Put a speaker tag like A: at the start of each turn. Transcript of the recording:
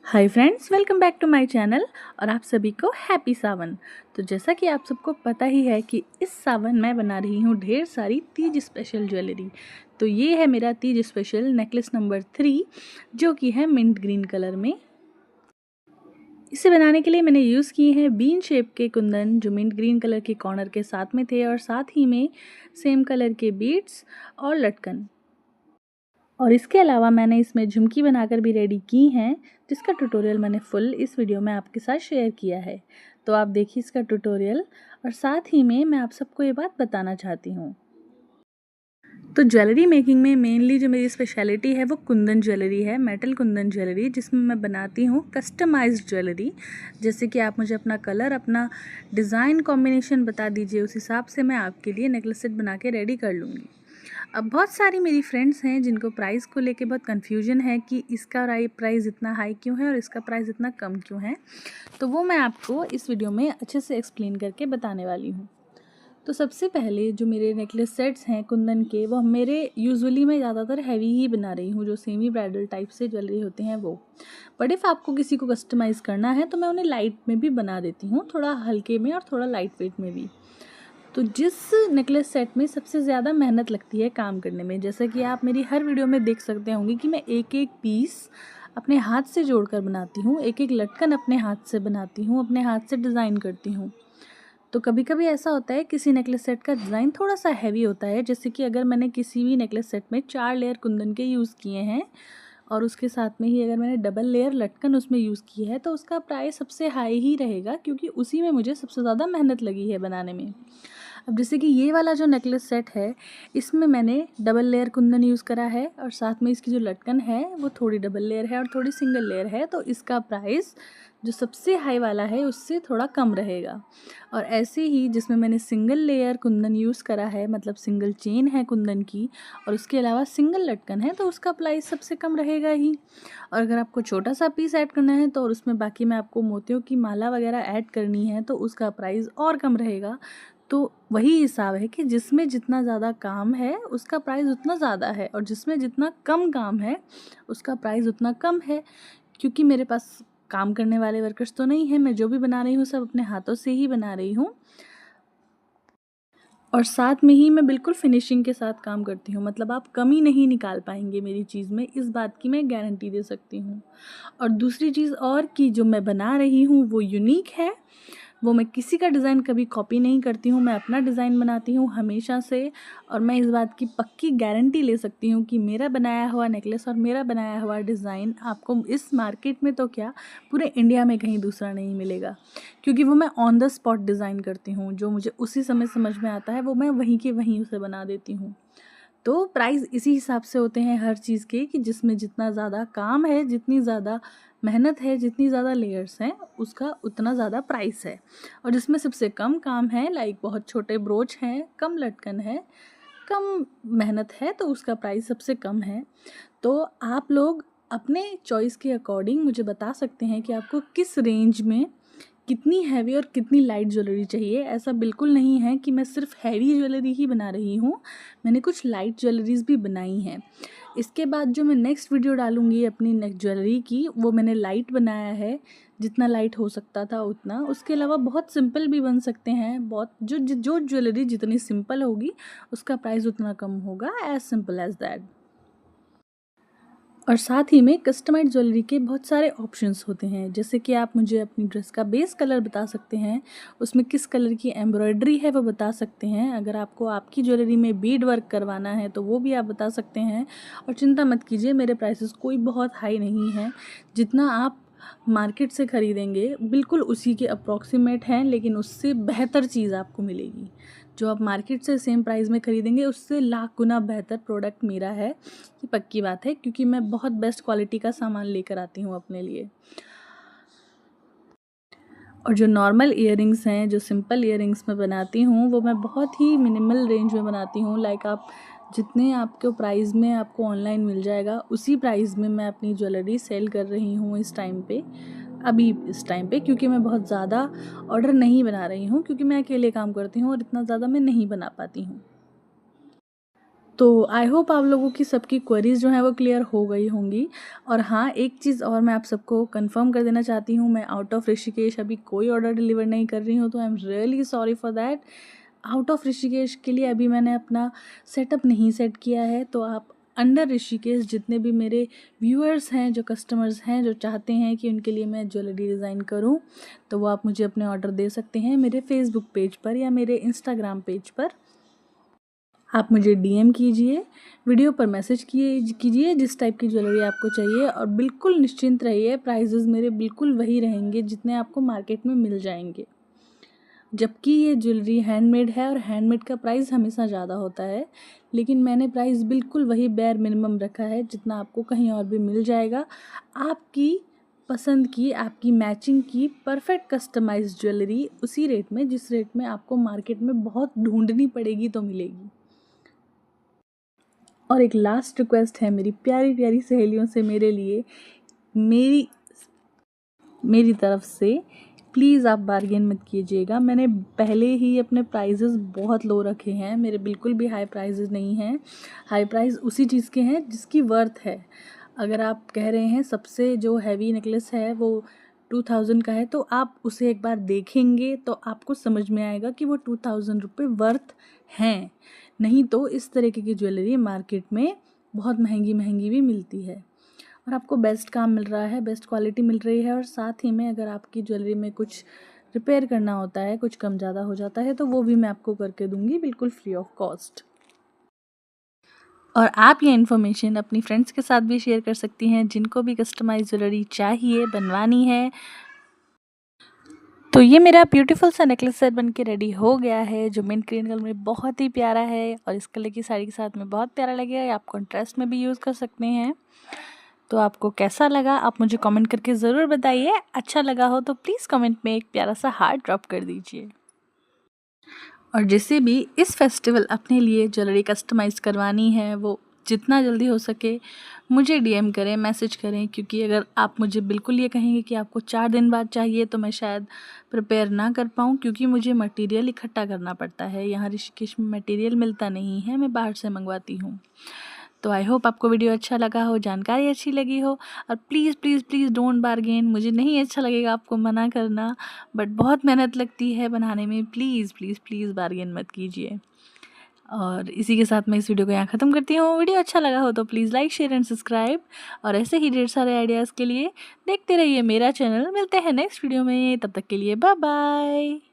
A: Hi friends, welcome back to my channel और आप सभी को हैप्पी सावन। तो जैसा कि आप सबको पता ही है कि इस सावन मैं बना रही हूँ ढेर सारी तीज स्पेशल ज्वेलरी। तो ये है मेरा तीज स्पेशल नेकलेस नंबर 3 जो कि है मिंट ग्रीन कलर में। इसे बनाने के लिए मैंने यूज़ किए हैं बीन शेप के कुंदन जो मिंट ग्रीन कलर के कॉर्नर के साथ में थे और साथ ही में सेम कलर के बीड्स और लटकन। और इसके अलावा मैंने इसमें झुमकी बनाकर भी रेडी की हैं जिसका ट्यूटोरियल मैंने फुल इस वीडियो में आपके साथ शेयर किया है। तो आप देखिए इसका ट्यूटोरियल। और साथ ही में मैं आप सबको ये बात बताना चाहती हूँ, तो ज्वेलरी मेकिंग में मेनली जो मेरी स्पेशलिटी है वो कुंदन ज्वेलरी है, मेटल कुंदन ज्वेलरी, जिसमें मैं बनाती हूँ कस्टमाइज्ड ज्वेलरी। जैसे कि आप मुझे अपना कलर, अपना डिज़ाइन कॉम्बिनेशन बता दीजिए, उस हिसाब से मैं आपके लिए नेकलेस सेट बना के रेडी कर लूँगी। अब बहुत सारी मेरी फ्रेंड्स हैं जिनको प्राइस को लेके बहुत कन्फ्यूजन है कि इसका प्राइस इतना हाई क्यों है और इसका प्राइस इतना कम क्यों है। तो वो मैं आपको इस वीडियो में अच्छे से एक्सप्लेन करके बताने वाली हूँ। तो सबसे पहले जो मेरे नेकलेस सेट्स हैं कुंदन के, वो मेरे यूजुअली मैं ज़्यादातर हैवी ही बना रही हूँ, जो सेमी ब्राइडल टाइप से ज्वेलरी होते हैं वो। बट इफ़ आपको किसी को कस्टमाइज़ करना है तो मैं उन्हें लाइट में भी बना देती हूँ, थोड़ा हल्के में और थोड़ा लाइट वेट में भी। तो जिस नेकलेस सेट में सबसे ज़्यादा मेहनत लगती है काम करने में, जैसा कि आप मेरी हर वीडियो में देख सकते होंगे कि मैं एक एक पीस अपने हाथ से जोड़कर बनाती हूँ, एक एक लटकन अपने हाथ से बनाती हूँ, अपने हाथ से डिज़ाइन करती हूँ। तो कभी कभी ऐसा होता है किसी नेकलेस सेट का डिज़ाइन थोड़ा सा हैवी होता है, जैसे कि अगर मैंने किसी भी नेकलेस सेट में 4 लेयर कुंदन के यूज़ किए हैं और उसके साथ में ही अगर मैंने डबल लेयर लटकन उसमें यूज़ की है, तो उसका प्राइस सबसे हाई ही रहेगा क्योंकि उसी में मुझे सबसे ज़्यादा मेहनत लगी है बनाने में। अब जैसे कि ये वाला जो नेकलेस सेट है, इसमें मैंने डबल लेयर कुंदन यूज़ करा है और साथ में इसकी जो लटकन है वो थोड़ी डबल लेयर है और थोड़ी सिंगल लेयर है, तो इसका प्राइस जो सबसे हाई वाला है उससे थोड़ा कम रहेगा। और ऐसे ही जिसमें मैंने सिंगल लेयर कुंदन यूज़ करा है, मतलब सिंगल चेन है कुंदन की और उसके अलावा सिंगल लटकन है, तो उसका प्राइस सबसे कम रहेगा ही। और अगर आपको छोटा सा पीस ऐड करना है तो और उसमें बाकी में आपको मोतियों की माला वगैरह ऐड करनी है तो उसका प्राइस और कम रहेगा। तो वही हिसाब है कि जिसमें जितना ज़्यादा काम है उसका प्राइस उतना ज़्यादा है और जिसमें जितना कम काम है उसका प्राइस उतना कम है, क्योंकि मेरे पास काम करने वाले वर्कर्स तो नहीं है। मैं जो भी बना रही हूँ सब अपने हाथों से ही बना रही हूँ और साथ में ही मैं बिल्कुल फिनिशिंग के साथ काम करती हूँ, मतलब आप कमी नहीं निकाल पाएंगे मेरी चीज़ में, इस बात की मैं गारंटी दे सकती हूँ। और दूसरी चीज़ और कि जो मैं बना रही हूँ वो यूनिक है, वो मैं किसी का डिज़ाइन कभी कॉपी नहीं करती हूँ, मैं अपना डिज़ाइन बनाती हूँ हमेशा से। और मैं इस बात की पक्की गारंटी ले सकती हूँ कि मेरा बनाया हुआ नेकलेस और मेरा बनाया हुआ डिज़ाइन आपको इस मार्केट में तो क्या, पूरे इंडिया में कहीं दूसरा नहीं मिलेगा, क्योंकि वो मैं ऑन द स्पॉट डिज़ाइन करती हूँ। जो मुझे उसी समय समझ में आता है वो मैं वहीं के वहीं उसे बना देती हूँ। तो प्राइस इसी हिसाब से होते हैं हर चीज़ के कि जिसमें जितना ज़्यादा काम है, जितनी ज़्यादा मेहनत है, जितनी ज़्यादा लेयर्स हैं, उसका उतना ज़्यादा प्राइस है। और जिसमें सबसे कम काम है, लाइक बहुत छोटे ब्रोच हैं, कम लटकन है, कम मेहनत है, तो उसका प्राइस सबसे कम है। तो आप लोग अपने चॉइस के अकॉर्डिंग मुझे बता सकते हैं कि आपको किस रेंज में कितनी हैवी और कितनी लाइट ज्वेलरी चाहिए। ऐसा बिल्कुल नहीं है कि मैं सिर्फ हैवी ज्वेलरी ही बना रही हूँ, मैंने कुछ लाइट ज्वेलरीज भी बनाई हैं। इसके बाद जो मैं नेक्स्ट वीडियो डालूँगी अपनी नेक्स्ट ज्वेलरी की, वो मैंने लाइट बनाया है, जितना लाइट हो सकता था उतना। उसके अलावा बहुत सिंपल भी बन सकते हैं, बहुत जो जो ज्वेलरी जितनी सिंपल होगी उसका प्राइस उतना कम होगा, एज सिंपल एज दैट। और साथ ही में कस्टमाइज्ड ज्वेलरी के बहुत सारे ऑप्शंस होते हैं, जैसे कि आप मुझे अपनी ड्रेस का बेस कलर बता सकते हैं, उसमें किस कलर की एम्ब्रॉयडरी है वो बता सकते हैं। अगर आपको आपकी ज्वेलरी में बीड वर्क करवाना है तो वो भी आप बता सकते हैं। और चिंता मत कीजिए, मेरे प्राइसेस कोई बहुत हाई नहीं है, जितना आप मार्केट से ख़रीदेंगे बिल्कुल उसी के अप्रॉक्सीमेट हैं, लेकिन उससे बेहतर चीज़ आपको मिलेगी। जो आप मार्केट से सेम प्राइस में ख़रीदेंगे उससे लाख गुना बेहतर प्रोडक्ट मेरा है, ये पक्की बात है, क्योंकि मैं बहुत बेस्ट क्वालिटी का सामान लेकर आती हूँ अपने लिए। और जो नॉर्मल इयररिंग्स हैं, जो सिंपल इयररिंग्स मैं बनाती हूँ, वो मैं बहुत ही मिनिमल रेंज में बनाती हूँ। लाइक आप जितने आपके प्राइस में आपको ऑनलाइन मिल जाएगा उसी प्राइस में मैं अपनी ज्वेलरी सेल कर रही हूँ इस टाइम पे, अभी इस टाइम पे, क्योंकि मैं बहुत ज़्यादा ऑर्डर नहीं बना रही हूँ, क्योंकि मैं अकेले काम करती हूँ और इतना ज़्यादा मैं नहीं बना पाती हूँ। तो आई होप आप लोगों की सबकी क्वेरीज़ जो हैं वो क्लियर हो गई होंगी। और हाँ, एक चीज़ और मैं आप सबको कंफर्म कर देना चाहती हूँ, मैं आउट ऑफ ऋषिकेश अभी कोई ऑर्डर डिलीवर नहीं कर रही हूँ, तो I am really sorry for that. Out of Rishikesh के लिए अभी मैंने अपना सेटअप नहीं सेट किया है, तो आप अंडर ऋषिकेश जितने भी मेरे व्यूअर्स हैं, जो कस्टमर्स हैं, जो चाहते हैं कि उनके लिए मैं ज्वेलरी डिज़ाइन करूं, तो वो आप मुझे अपने ऑर्डर दे सकते हैं मेरे फेसबुक पेज पर या मेरे इंस्टाग्राम पेज पर। आप मुझे डीएम कीजिए, वीडियो पर मैसेज कीजिए जिस टाइप की ज्वेलरी आपको चाहिए, और बिल्कुल निश्चिंत रहिए, प्राइजेज़ मेरे बिल्कुल वही रहेंगे जितने आपको मार्केट में मिल जाएंगे। जबकि ये ज्वेलरी हैंडमेड है और हैंडमेड का प्राइस हमेशा ज़्यादा होता है, लेकिन मैंने प्राइस बिल्कुल वही बेयर मिनिमम रखा है जितना आपको कहीं और भी मिल जाएगा। आपकी पसंद की, आपकी मैचिंग की परफेक्ट कस्टमाइज्ड ज्वेलरी उसी रेट में जिस रेट में आपको मार्केट में बहुत ढूंढनी पड़ेगी तो मिलेगी। और एक लास्ट रिक्वेस्ट है मेरी प्यारी प्यारी सहेलियों से मेरे लिए, मेरी तरफ से, प्लीज़ आप बार्गेन मत कीजिएगा। मैंने पहले ही अपने प्राइजेज़ बहुत लो रखे हैं, मेरे बिल्कुल भी हाई प्राइजेज़ नहीं हैं। हाई प्राइस उसी चीज़ के हैं जिसकी वर्थ है। अगर आप कह रहे हैं सबसे जो हैवी नेकलेस है वो 2000 का है, तो आप उसे एक बार देखेंगे तो आपको समझ में आएगा कि वो 2000 रुपये वर्थ हैं। नहीं तो इस तरीके की ज्वेलरी मार्केट में बहुत महंगी महंगी भी मिलती है, और आपको बेस्ट काम मिल रहा है, बेस्ट क्वालिटी मिल रही है, और साथ ही में अगर आपकी ज्वेलरी में कुछ रिपेयर करना होता है, कुछ कम ज़्यादा हो जाता है, तो वो भी मैं आपको करके दूंगी बिल्कुल फ्री ऑफ कॉस्ट। और आप ये इन्फॉर्मेशन अपनी फ्रेंड्स के साथ भी शेयर कर सकती हैं जिनको भी कस्टमाइज ज्वेलरी चाहिए, बनवानी है। तो ये मेरा ब्यूटीफुल सा नेकलेस सेट बन के रेडी हो गया है, जो मिंट ग्रीन कलर में बहुत ही प्यारा है, और इस कलर की साड़ी के साथ में बहुत प्यारा लगेगा। आप कॉन्ट्रास्ट में भी यूज़ कर सकते हैं। तो आपको कैसा लगा आप मुझे कमेंट करके ज़रूर बताइए। अच्छा लगा हो तो प्लीज़ कमेंट में एक प्यारा सा हार्ट ड्रॉप कर दीजिए। और जिसे भी इस फेस्टिवल अपने लिए ज्वेलरी कस्टमाइज़ करवानी है, वो जितना जल्दी हो सके मुझे डीएम करें, मैसेज करें, क्योंकि अगर आप मुझे बिल्कुल ये कहेंगे कि आपको 4 दिन बाद चाहिए तो मैं शायद प्रिपेयर ना कर पाऊँ, क्योंकि मुझे मटेरियल इकट्ठा करना पड़ता है। यहाँ ऋषिकेश में मटेरियल मिलता नहीं है, मैं बाहर से मंगवाती हूँ। तो आई होप आपको वीडियो अच्छा लगा हो, जानकारी अच्छी लगी हो। और please please please don't bargain, मुझे नहीं अच्छा लगेगा आपको मना करना, बट बहुत मेहनत लगती है बनाने में। प्लीज़ प्लीज़ प्लीज़ बार्गेन मत कीजिए। और इसी के साथ मैं इस वीडियो को यहाँ ख़त्म करती हूँ। वीडियो अच्छा लगा हो तो please like, share and subscribe, और ऐसे ही ढेर सारे आइडियाज़ के लिए देखते रहिए मेरा चैनल। मिलते हैं नेक्स्ट वीडियो में, तब तक के लिए बाय बाय।